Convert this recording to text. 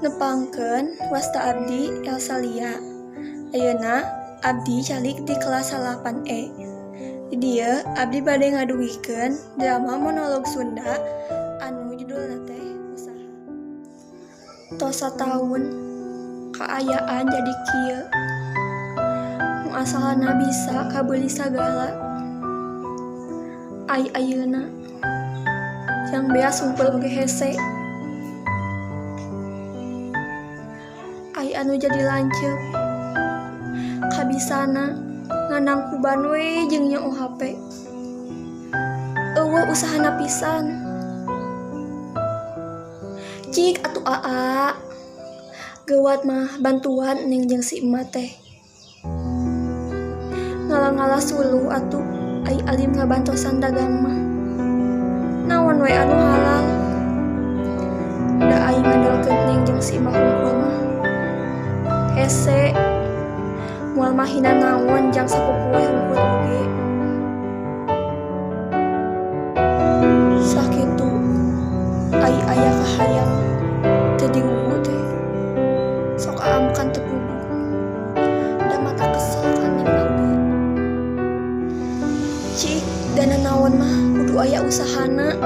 Nepangkeun wasta abdi Elsalia. Ayeuna abdi calik di kelas 8E. Di dieu abdi bade ngadugikeun drama monolog Sunda anu judulna teh Usaha. Tos sataun kaayaan jadi kieu. Nu asalna bisa kabeuli sagala. Ai ayeuna yang bea sumpel oge hese. Ai anu jadi lanceuk kabisana ngandang kuban we jeung nya OHP. Eueuh usahana pisan. Cik atuh aa. Geuwat mah bantuan ning jeung si emak teh. Ngalah-ngalah suluh atuh ai alim ngabantosan dagang mah. Naon we anu halal? Da ai ngandalkeun ning jeung si emak hungkul mah. Hese moal mahina naon jang sapupu we hungkul oge. Sakitu ai aya kahayang teu diugu teh. Sok aamkan teu kudu. Da mata kesel kan ningna oge. Cik dana naon mah kudu aya usahana.